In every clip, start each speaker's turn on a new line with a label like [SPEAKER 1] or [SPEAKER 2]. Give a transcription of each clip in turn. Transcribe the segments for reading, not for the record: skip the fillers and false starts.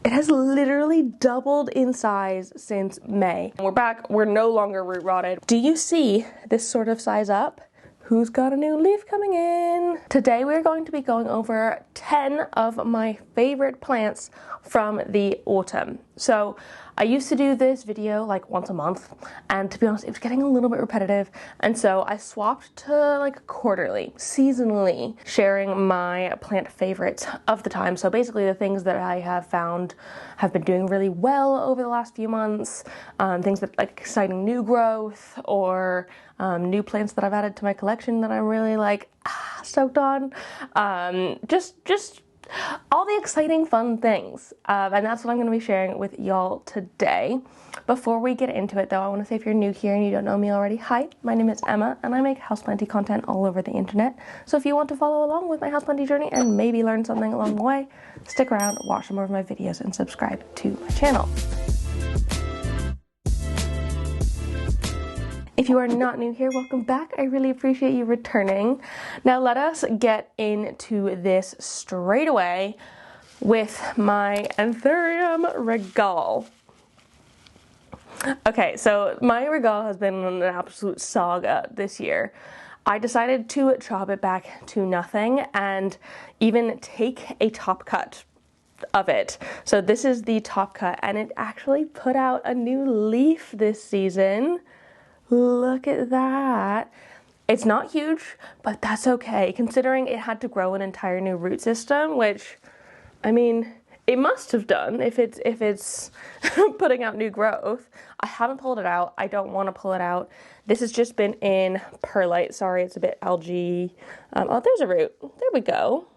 [SPEAKER 1] It has literally doubled in size since May. We're back, we're no longer root rotted. Do you see this sort of size up? Who's got a new leaf coming in? Today we're going to be going over 10 of my favorite plants from the autumn. So I used to do this video like once a month, and to be honest, it was getting a little bit repetitive. And so I swapped to like quarterly, seasonally, sharing my plant favorites of the time. So basically the things that I have found have been doing really well over the last few months, things that like exciting new growth or new plants that I've added to my collection that I'm really like stoked on. Just all the exciting fun things, and that's what I'm going to be sharing with y'all today. Before we get into it though, I want to say if you're new here and you don't know me already, hi, my name is Emma and I make houseplanty content all over the internet. So if you want to follow along with my houseplanty journey and maybe learn something along the way, stick around, watch some more of my videos and subscribe to my channel. If you are not new here, welcome back. I really appreciate you returning. Now let us get into this straight away with my anthurium regale. Okay, so my regale has been an absolute saga this year. I decided to chop it back to nothing and even take a top cut of it. So this is the top cut, and it actually put out a new leaf this season. Look at that. It's not huge, but that's okay, considering it had to grow an entire new root system, which, I mean, it must have done if it's putting out new growth. I haven't pulled it out. I don't want to pull it out. This has just been in perlite. Sorry, it's a bit algae. Oh, there's a root. There we go.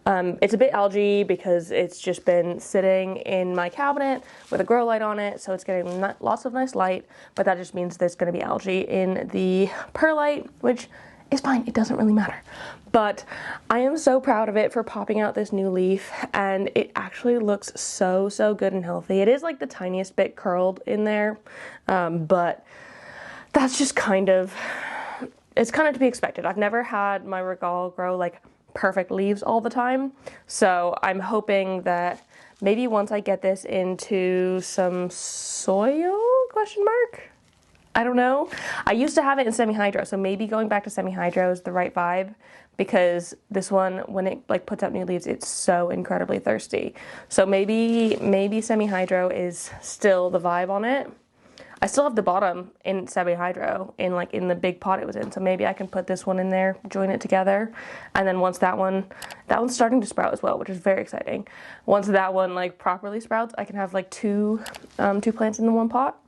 [SPEAKER 1] It's a bit algae because it's just been sitting in my cabinet with a grow light on it, so it's getting lots of nice light, but that just means there's going to be algae in the perlite, which is fine, it doesn't really matter. But I am so proud of it for popping out this new leaf, and it actually looks so good and healthy. It is like the tiniest bit curled in there, but that's just it's kind of to be expected. I've never had my regale grow like perfect leaves all the time, so I'm hoping that maybe once I get this into some soil, question mark? I don't know. I used to have it in semi-hydro, so maybe going back to semi-hydro is the right vibe, because this one, when it like puts out new leaves, it's so incredibly thirsty. So maybe semi-hydro is still the vibe on it. I still have the bottom in semi-hydro in the big pot it was in, so maybe I can put this one in there, join it together, and then once that one's starting to sprout as well, which is very exciting. Once that one like properly sprouts, I can have like two plants in the one pot.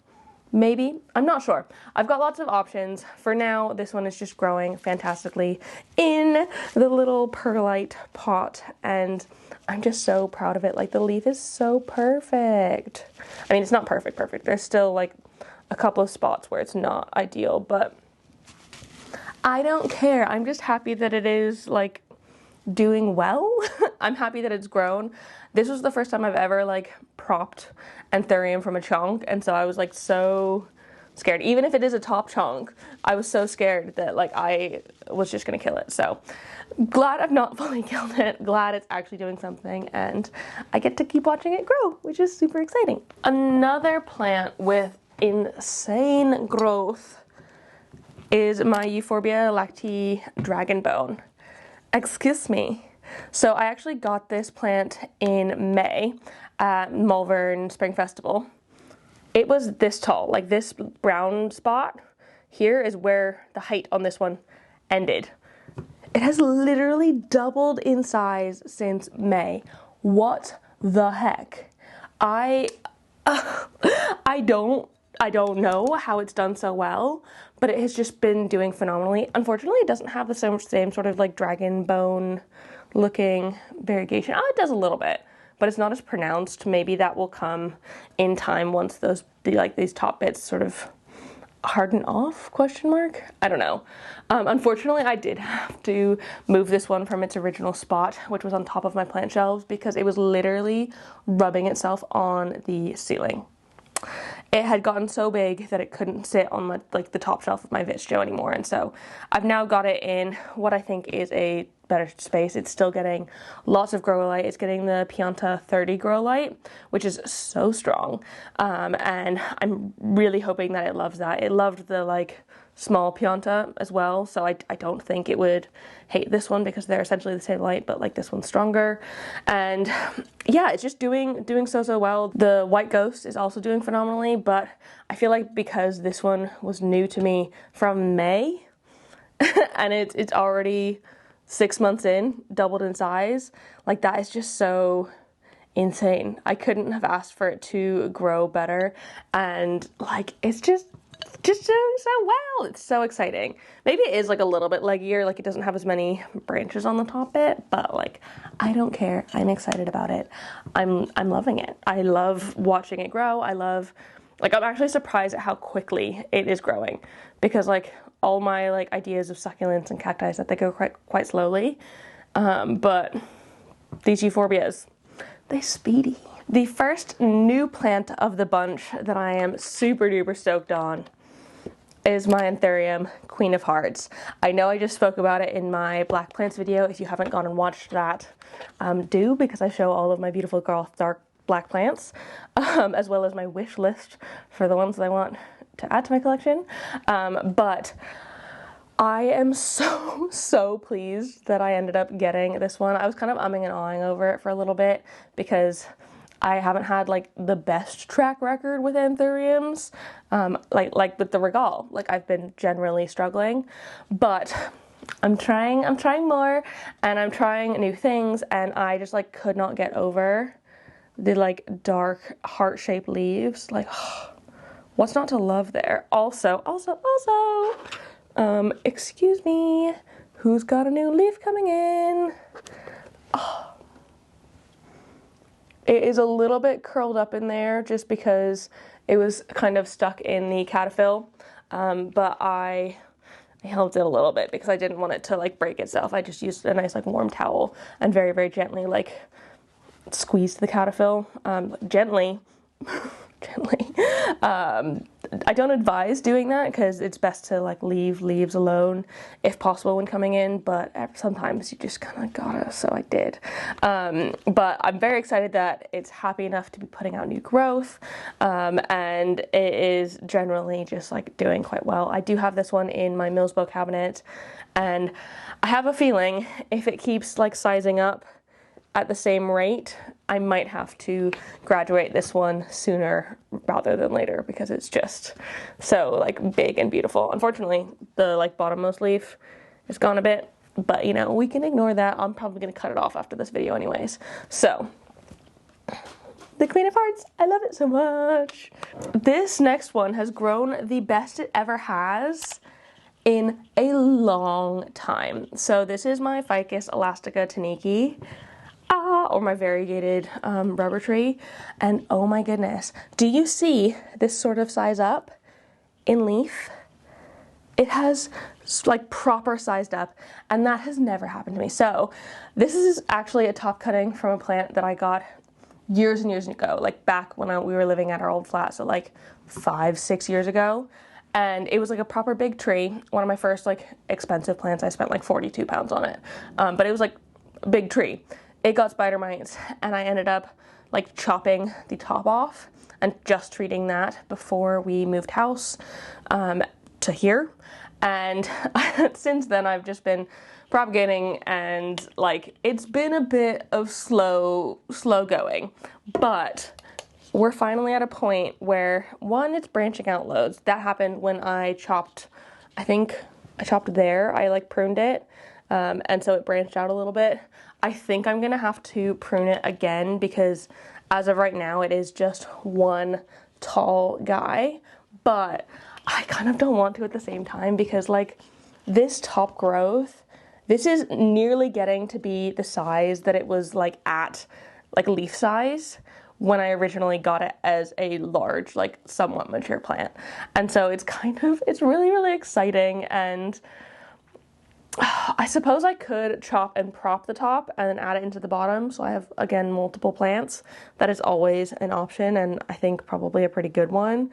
[SPEAKER 1] Maybe, I'm not sure. I've got lots of options. For now, this one is just growing fantastically in the little perlite pot, and I'm just so proud of it. Like, the leaf is so perfect. I mean, it's not perfect. There's still like a couple of spots where it's not ideal, but I don't care. I'm just happy that it is like doing well. I'm happy that it's grown. This was the first time I've ever like propped anthurium from a chunk, and so I was like so scared. Even if it is a top chunk, I was so scared that like I was just gonna kill it. So glad I've not fully killed it. Glad it's actually doing something, and I get to keep watching it grow, which is super exciting. Another plant with insane growth is my euphorbia lactea dragon bone. Excuse me. So I actually got this plant in May at Malvern Spring Festival. It was this tall, like this brown spot here is where the height on this one ended. It has literally doubled in size since May. What the heck? I don't know how it's done so well, but it has just been doing phenomenally. Unfortunately, it doesn't have the same sort of like dragon bone looking variegation. Oh, it does a little bit, but it's not as pronounced. Maybe that will come in time once these top bits sort of harden off, question mark? I don't know. Unfortunately, I did have to move this one from its original spot, which was on top of my plant shelves, because it was literally rubbing itself on the ceiling. it had gotten so big that it couldn't sit on like the top shelf of my Vitjo anymore. And so I've now got it in what I think is a better space. It's still getting lots of grow light. It's getting the Pianta 30 grow light, which is so strong. And I'm really hoping that it loves that. It loved the like small Pianta as well, so I don't think it would hate this one because they're essentially the same light, but like this one's stronger. And yeah, it's just doing so well. The white ghost is also doing phenomenally, but I feel like because this one was new to me from May and it's already 6 months in, doubled in size, like that is just so insane. I couldn't have asked for it to grow better, and like it's just doing so well. It's so exciting. Maybe it is like a little bit leggier, like it doesn't have as many branches on the top bit, but like I don't care. I'm excited about it. I'm loving it. I love watching it grow. I'm actually surprised at how quickly it is growing, because like all my like ideas of succulents and cacti, that they go quite slowly, but these euphorbias, they speedy. The first new plant of the bunch that I am super duper stoked on is my anthurium, Queen of Hearts. I know I just spoke about it in my black plants video. If you haven't gone and watched that, do, because I show all of my beautiful dark black plants, as well as my wish list for the ones that I want to add to my collection. But I am so pleased that I ended up getting this one. I was kind of umming and ahhing over it for a little bit because I haven't had like the best track record with anthuriums, like with the regale. Like I've been generally struggling, but I'm trying more, and I'm trying new things, and I just like could not get over the like dark heart-shaped leaves. Like, what's not to love there? Also, excuse me, who's got a new leaf coming in? Oh. It is a little bit curled up in there just because it was kind of stuck in the cataphyll, but I held it a little bit because I didn't want it to like break itself. I just used a nice like warm towel and very gently like squeezed the cataphyll, gently. I don't advise doing that because it's best to like leave leaves alone if possible when coming in, but sometimes you just kind of gotta, so I did. But I'm very excited that it's happy enough to be putting out new growth, and it is generally just like doing quite well. I do have this one in my Millsbow cabinet, and I have a feeling if it keeps like sizing up at the same rate, I might have to graduate this one sooner rather than later because it's just so like big and beautiful. Unfortunately, the like bottommost leaf is gone a bit, but you know, we can ignore that. I'm probably going to cut it off after this video anyways. So the Queen of Hearts, I love it so much. This next one has grown the best it ever has in a long time. So this is my ficus elastica tineke, or my variegated rubber tree, and oh my goodness, do you see this sort of size up in leaf? It has like proper sized up, and that has never happened to me. So this is actually a top cutting from a plant that I got years and years ago, like back when we were living at our old flat, so like 5-6 years ago. And it was like a proper big tree, one of my first like expensive plants. I spent like 42 pounds on it, but it was like a big tree. It got spider mites, and I ended up like chopping the top off and just treating that before we moved house to here. And since then I've just been propagating, and like it's been a bit of slow going, but we're finally at a point where one, it's branching out loads. That happened when I chopped, I think I chopped there, I like pruned it, and so it branched out a little bit. I think I'm gonna have to prune it again because as of right now it is just one tall guy, but I kind of don't want to at the same time because like this top growth, this is nearly getting to be the size that it was like at like leaf size when I originally got it as a large, like somewhat mature plant. And so it's really exciting, and I suppose I could chop and prop the top and then add it into the bottom, so I have, again, multiple plants. That is always an option, and I think probably a pretty good one.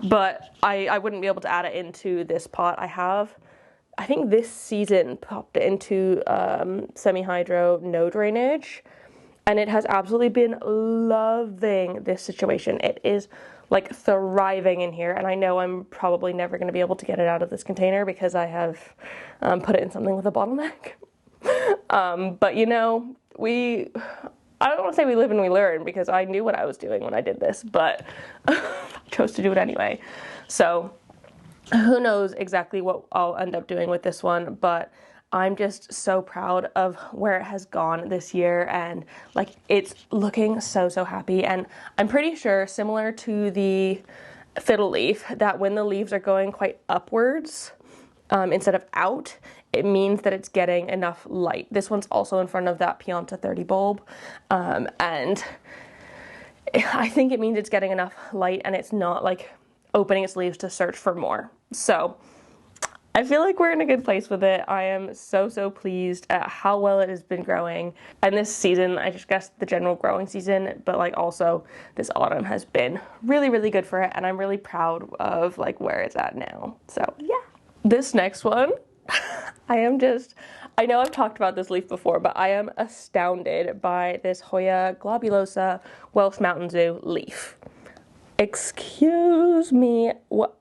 [SPEAKER 1] But I wouldn't be able to add it into this pot. I think this season popped it into semi-hydro, no drainage, and it has absolutely been loving this situation. It is like thriving in here, and I know I'm probably never going to be able to get it out of this container because I have put it in something with a bottleneck. But you know, I don't want to say we live and we learn, because I knew what I was doing when I did this, but chose to do it anyway. So who knows exactly what I'll end up doing with this one, but I'm just so proud of where it has gone this year, and like it's looking so happy. And I'm pretty sure, similar to the fiddle leaf, that when the leaves are going quite upwards instead of out, it means that it's getting enough light. This one's also in front of that Pianta 30 bulb, and I think it means it's getting enough light and it's not like opening its leaves to search for more. So I feel like we're in a good place with it. I am so pleased at how well it has been growing. And this season, I just guess the general growing season, but like also this autumn has been really good for it. And I'm really proud of like where it's at now. So yeah. This next one, I know I've talked about this leaf before, but I am astounded by this Hoya globulosa Welsh Mountain Zoo leaf. Excuse me, what?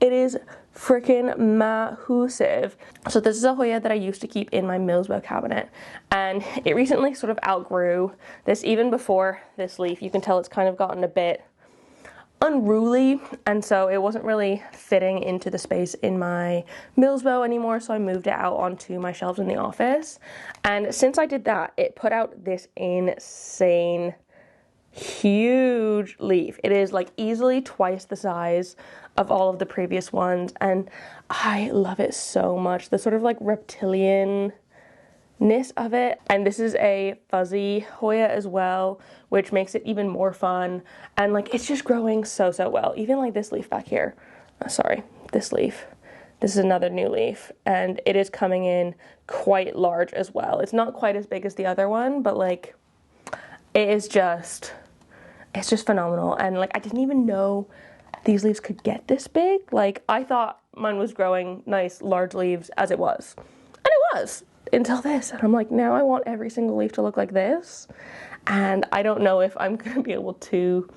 [SPEAKER 1] It is freaking massive. So this is a Hoya that I used to keep in my Millsbow cabinet, and it recently sort of outgrew this. Even before this leaf, you can tell it's kind of gotten a bit unruly, and so it wasn't really fitting into the space in my Millsbow anymore, so I moved it out onto my shelves in the office. And since I did that, it put out this insane huge leaf. It is like easily twice the size of all of the previous ones, and I love it so much. The sort of like reptilian-ness of it. And this is a fuzzy Hoya as well, which makes it even more fun. And like it's just growing so well. Even like this leaf back here. Sorry, this leaf. This is another new leaf, and it is coming in quite large as well. It's not quite as big as the other one, but like it's just phenomenal. And like I didn't even know these leaves could get this big. Like I thought mine was growing nice large leaves as it was, and it was until this. And I'm like, now I want every single leaf to look like this, and I don't know if I'm gonna be able to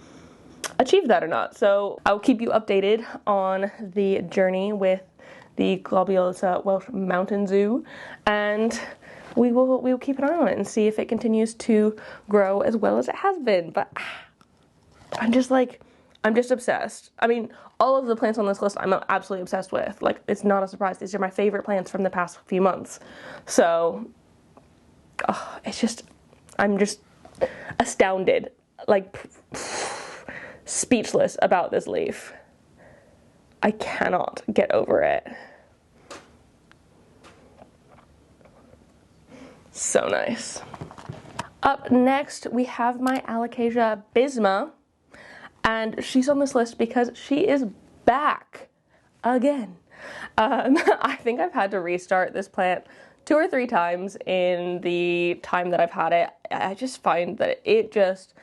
[SPEAKER 1] achieve that or not. So I'll keep you updated on the journey with the Globulosa Welsh Mountain Zoo, and we will keep an eye on it and see if it continues to grow as well as it has been. But I'm just obsessed. I mean, all of the plants on this list I'm absolutely obsessed with. Like, it's not a surprise. These are my favorite plants from the past few months. So, I'm just astounded, like speechless about this leaf. I cannot get over it. So nice. Up next, we have my alocasia bisma. And she's on this list because she is back again. I think I've had to restart this plant 2 or 3 times in the time that I've had it. I just find that it just,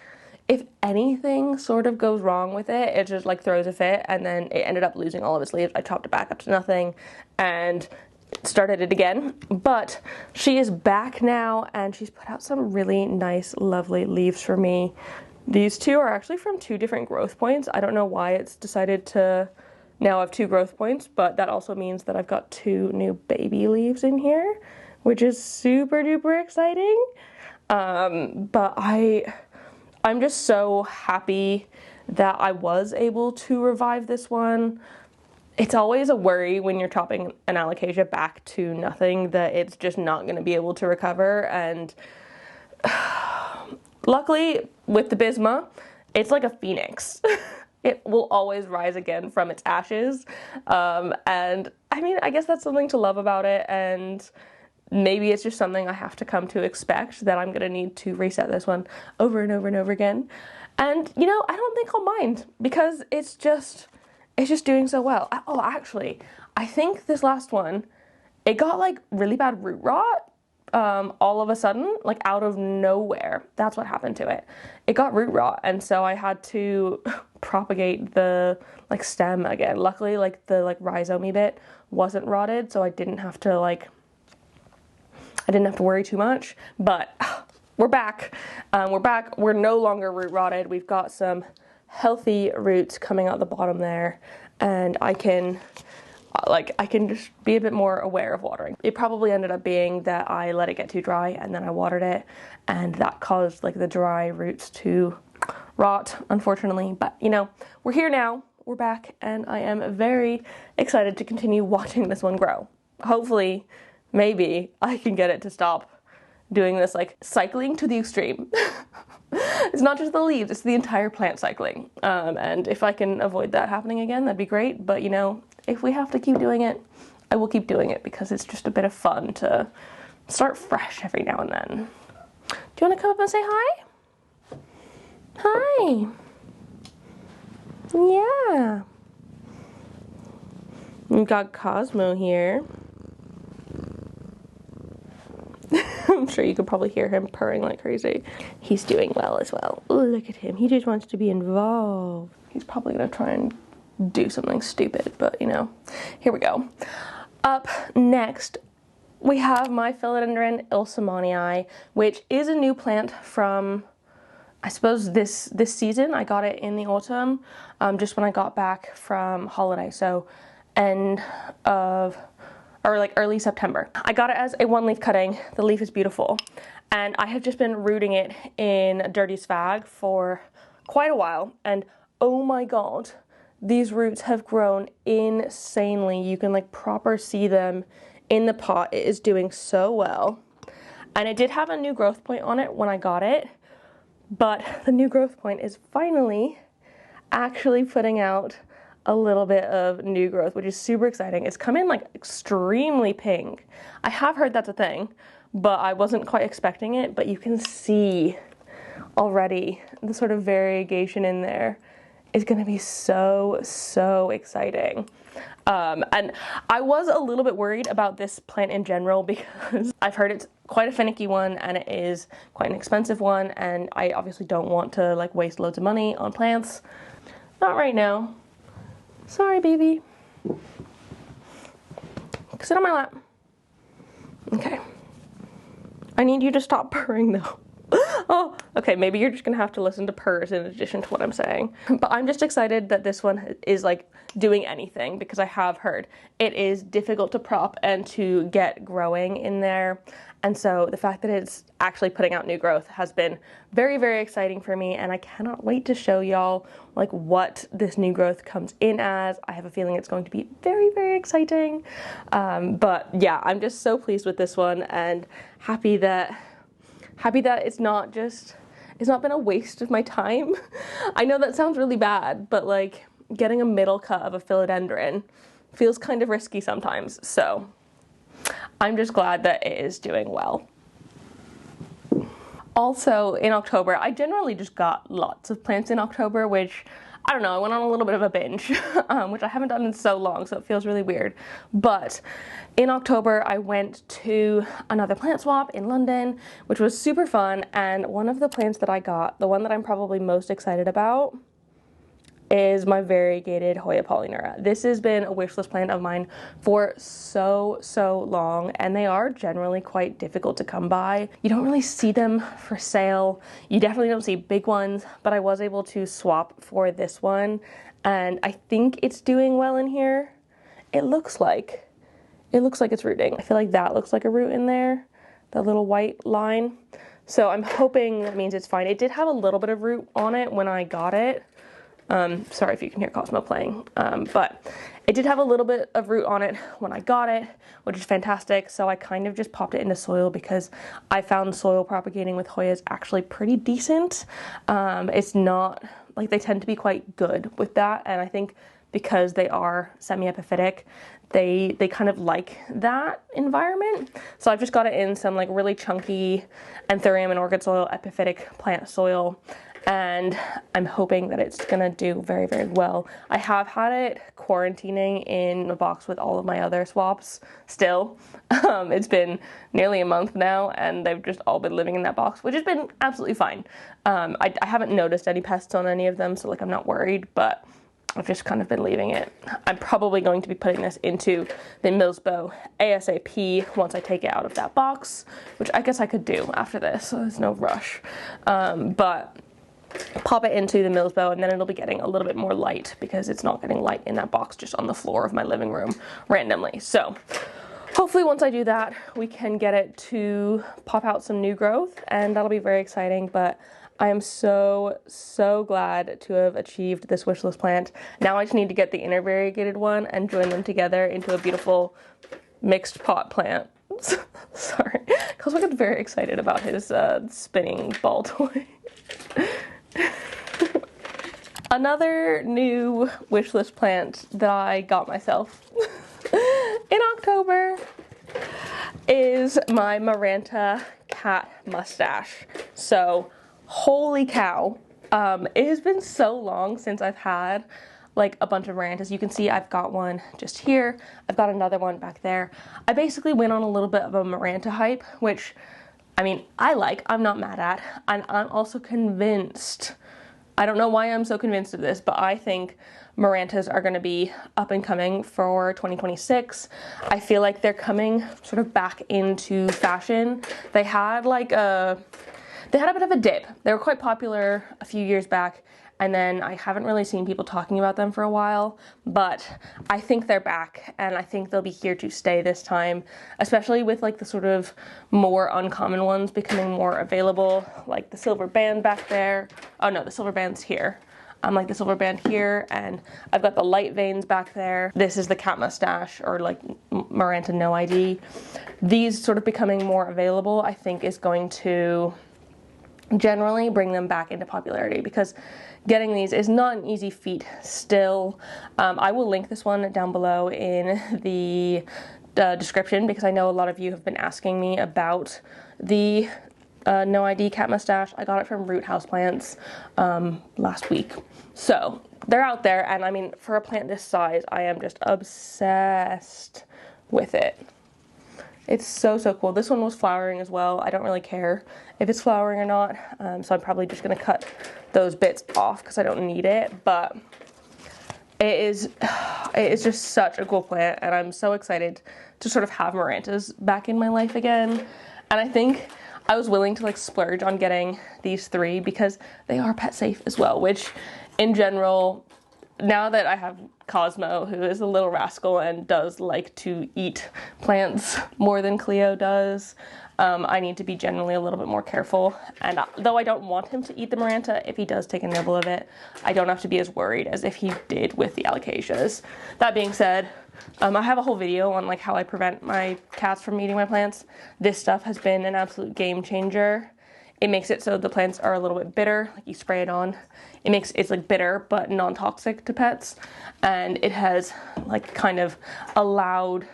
[SPEAKER 1] if anything sort of goes wrong with it, it just like throws a fit, and then it ended up losing all of its leaves. I chopped it back up to nothing and started it again. But she is back now, and she's put out some really nice, lovely leaves for me. These two are actually from 2 different growth points. I don't know why it's decided to now have 2 growth points, but that also means that I've got 2 new baby leaves in here, which is super duper exciting. But I'm just so happy that I was able to revive this one. It's always a worry when you're chopping an alocasia back to nothing that it's just not going to be able to recover, and luckily, with the bisma, it's like a phoenix. It will always rise again from its ashes. And I mean, I guess that's something to love about it, and maybe it's just something I have to come to expect, that I'm gonna need to reset this one over and over and over again. And you know, I don't think I'll mind, because it's just doing so well. Oh, actually, I think this last one, it got like really bad root rot all of a sudden, like out of nowhere. That's what happened to it. It got root rot, and so I had to propagate the like stem again. Luckily, like the like rhizome bit wasn't rotted, so I didn't have to worry too much. But we're back. We're back. We're no longer root rotted. We've got some healthy roots coming out the bottom there, and I can just be a bit more aware of watering. It probably ended up being that I let it get too dry and then I watered it, and that caused like the dry roots to rot, unfortunately. But you know, we're here now, we're back, and I am very excited to continue watching this one grow. Hopefully, maybe I can get it to stop doing this like cycling to the extreme. It's not just the leaves, it's the entire plant cycling. And if I can avoid that happening again, that'd be great. But you know, if we have to keep doing it, I will keep doing it because it's just a bit of fun to start fresh every now and then. Do you want to come up and say hi? Hi. Yeah. We've got Cosmo here. I'm sure you could probably hear him purring like crazy. He's doing well as well. Oh, look at him. He just wants to be involved. He's probably gonna try and do something stupid, but you know, here we go. Up next, we have my philodendron ilsemanii, which is a new plant from, I suppose, this season. I got it in the autumn, just when I got back from holiday, so end of, or like early September. I got it as a one leaf cutting. The leaf is beautiful, and I have just been rooting it in dirty sphagnum for quite a while, and oh my god, these roots have grown insanely. You can like proper see them in the pot. It is doing so well, and it did have a new growth point on it when I got it, but the new growth point is finally actually putting out a little bit of new growth, which is super exciting. It's come in like extremely pink. I have heard that's a thing, but I wasn't quite expecting it. But you can see already the sort of variegation in there is going to be so exciting. And I was a little bit worried about this plant in general because I've heard it's quite a finicky one and it is quite an expensive one, and I obviously don't want to like waste loads of money on plants. Not right now. Sorry, baby. Sit on my lap. Okay. I need you to stop purring though. Oh, okay, maybe you're just gonna have to listen to purrs in addition to what I'm saying. But I'm just excited that this one is like doing anything, because I have heard it is difficult to prop and to get growing in there. And so the fact that it's actually putting out new growth has been very exciting for me, and I cannot wait to show y'all like what this new growth comes in as. I have a feeling it's going to be very exciting. But yeah, I'm just so pleased with this one and happy that it's not been a waste of my time. I know that sounds really bad, but like getting a middle cut of a philodendron feels kind of risky sometimes. So I'm just glad that it is doing well. Also in October, I generally just got lots of plants in October, which I don't know, I went on a little bit of a binge, which I haven't done in so long, so it feels really weird. But in October, I went to another plant swap in London, which was super fun. And one of the plants that I got, the one that I'm probably most excited about, is my variegated Hoya polyneura. This has been a wishlist plant of mine for so long, and they are generally quite difficult to come by. You don't really see them for sale. You definitely don't see big ones, but I was able to swap for this one, and I think it's doing well in here. It looks like it's rooting. I feel like that looks like a root in there, that little white line. So I'm hoping that means it's fine. It did have a little bit of root on it when I got it. Sorry if you can hear Cosmo playing, but it did have a little bit of root on it when I got it, which is fantastic. So I kind of just popped it into soil because I found soil propagating with Hoyas actually pretty decent. It's not, like, they tend to be quite good with that, and I think because they are semi-epiphytic, they kind of like that environment. So I've just got it in some like really chunky anthurium and orchid soil, epiphytic plant soil, and I'm hoping that it's gonna do very, very well. I have had it quarantining in a box with all of my other swaps still. It's been nearly a month now, and they've just all been living in that box, which has been absolutely fine. I haven't noticed any pests on any of them, so like I'm not worried, but I've just kind of been leaving it. I'm probably going to be putting this into the Millsbow ASAP once I take it out of that box, which I guess I could do after this, so there's no rush. But pop it into the Millsbow, and then it'll be getting a little bit more light because it's not getting light in that box just on the floor of my living room randomly. So hopefully once I do that, we can get it to pop out some new growth, and that'll be very exciting. But I am so, so glad to have achieved this wishlist plant. Now I just need to get the inner variegated one and join them together into a beautiful mixed pot plant. Sorry, because I got very excited about his spinning ball toy. Another new wishlist plant that I got myself in October is my Maranta cat mustache. So holy cow, it has been so long since I've had like a bunch of Marantas. You can see I've got one just here. I've got another one back there. I basically went on a little bit of a Maranta hype, which, I mean, I'm not mad at, and I'm also convinced, I don't know why I'm so convinced of this, but I think Marantas are going to be up and coming for 2026. I feel like they're coming sort of back into fashion. They had a bit of a dip. They were quite popular a few years back, and then I haven't really seen people talking about them for a while, but I think they're back, and I think they'll be here to stay this time, especially with like the sort of more uncommon ones becoming more available, like the silver band back there. Oh no, the silver band's here. Like the silver band here, and I've got the light veins back there. This is the cat mustache, or like Maranta noID. These sort of becoming more available, I think, is going to generally bring them back into popularity, because getting these is not an easy feat still. I will link this one down below in the description, because I know a lot of you have been asking me about the noID cat mustache. I got it from Houseplants last week. So they're out there, and I mean, for a plant this size, I am just obsessed with it. It's so, so cool. This one was flowering as well. I don't really care if it's flowering or not, so I'm probably just gonna cut those bits off because I don't need it, but it is just such a cool plant, and I'm so excited to sort of have Marantas back in my life again. And I think I was willing to like splurge on getting these three because they are pet safe as well, which in general, now that I have Cosmo, who is a little rascal and does like to eat plants more than Cleo does, I need to be generally a little bit more careful. And though I don't want him to eat the Maranta, if he does take a nibble of it, I don't have to be as worried as if he did with the alocasias. That being said, I have a whole video on like how I prevent my cats from eating my plants. This stuff has been an absolute game changer. It makes it so the plants are a little bit bitter, like you spray it on. It's like bitter but non-toxic to pets, and it has like kind of allowed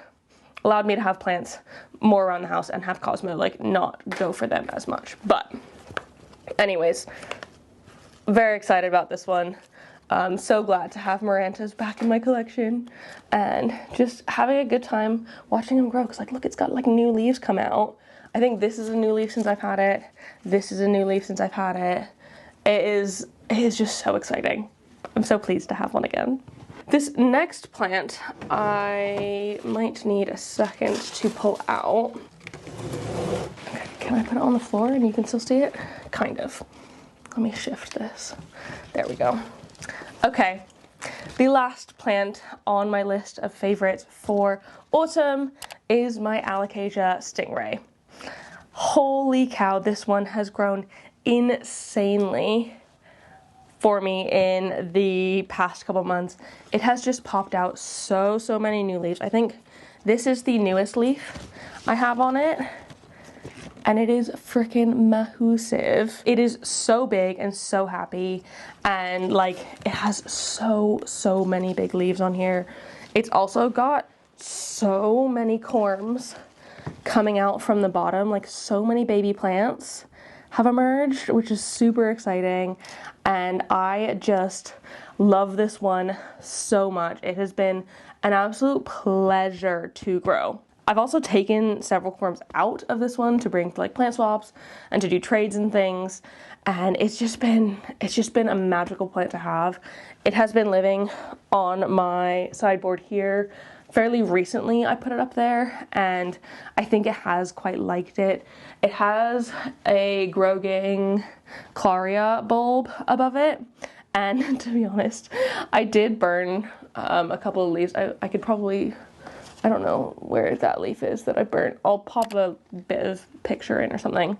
[SPEAKER 1] me to have plants more around the house and have Cosmo like not go for them as much. But anyways, very excited about this one. I'm so glad to have Marantas back in my collection, and just having a good time watching them grow, because like look, it's got like new leaves come out. I think this is a new leaf since I've had it. This is a new leaf since I've had it. It is just so exciting. I'm so pleased to have one again. This next plant, I might need a second to pull out. Okay, can I put it on the floor and you can still see it? Kind of. Let me shift this. There we go. Okay, the last plant on my list of favorites for autumn is my alocasia stingray. Holy cow, this one has grown insanely for me in the past couple months. It has just popped out so many new leaves. I think this is the newest leaf I have on it, and it is freaking massive. It is so big and so happy, and like it has so many big leaves on here. It's also got so many corms coming out from the bottom, like so many baby plants have emerged, which is super exciting. And I just love this one so much. It has been an absolute pleasure to grow. I've also taken several forms out of this one to bring to like plant swaps and to do trades and things, and it's just been a magical plant to have. It has been living on my sideboard here fairly recently. I put it up there and I think it has quite liked it. It has a growing Claria bulb above it, and to be honest, I did burn a couple of leaves. I could probably, I don't know where that leaf is that I burnt. I'll pop a bit of picture in or something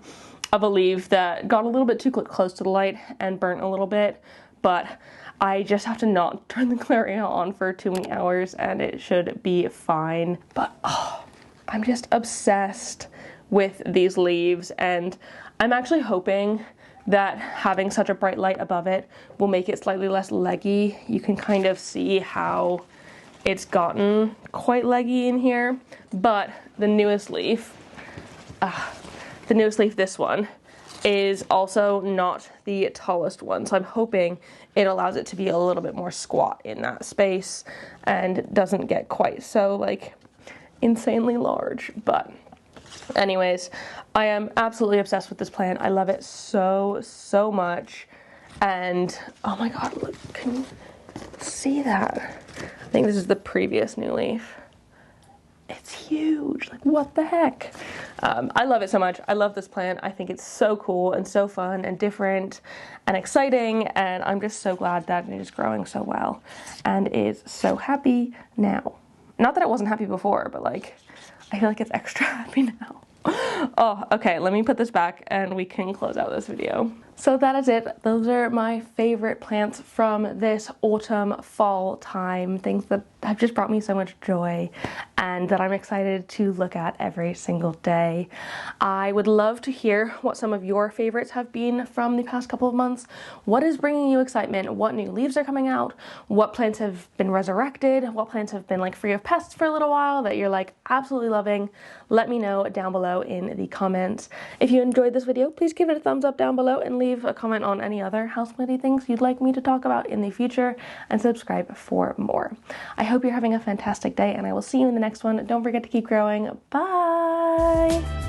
[SPEAKER 1] of a leaf that got a little bit too close to the light and burnt a little bit, but I just have to not turn the Claria on for too many hours and it should be fine. But oh, I'm just obsessed with these leaves, and I'm actually hoping that having such a bright light above it will make it slightly less leggy. You can kind of see how it's gotten quite leggy in here, but the newest leaf, this one, is also not the tallest one. So I'm hoping it allows it to be a little bit more squat in that space and doesn't get quite so like insanely large. But anyways, I am absolutely obsessed with this plant. I love it so, so much. And oh my God, look, can you see that? I think this is the previous new leaf. It's huge, like what the heck? I love it so much. I love this plant. I think it's so cool and so fun and different and exciting, and I'm just so glad that it is growing so well and is so happy now. Not that it wasn't happy before, but like, I feel like it's extra happy now. Oh, okay, let me put this back and we can close out this video. So that is it. Those are my favorite plants from this autumn fall time, things that have just brought me so much joy and that I'm excited to look at every single day. I would love to hear what some of your favorites have been from the past couple of months. What is bringing you excitement? What new leaves are coming out? What plants have been resurrected? What plants have been like free of pests for a little while that you're like absolutely loving? Let me know down below in the comments. If you enjoyed this video, please give it a thumbs up down below and leave a comment on any other houseplanty things you'd like me to talk about in the future, and subscribe for more. I hope you're having a fantastic day, and I will see you in the next one. Don't forget to keep growing. Bye!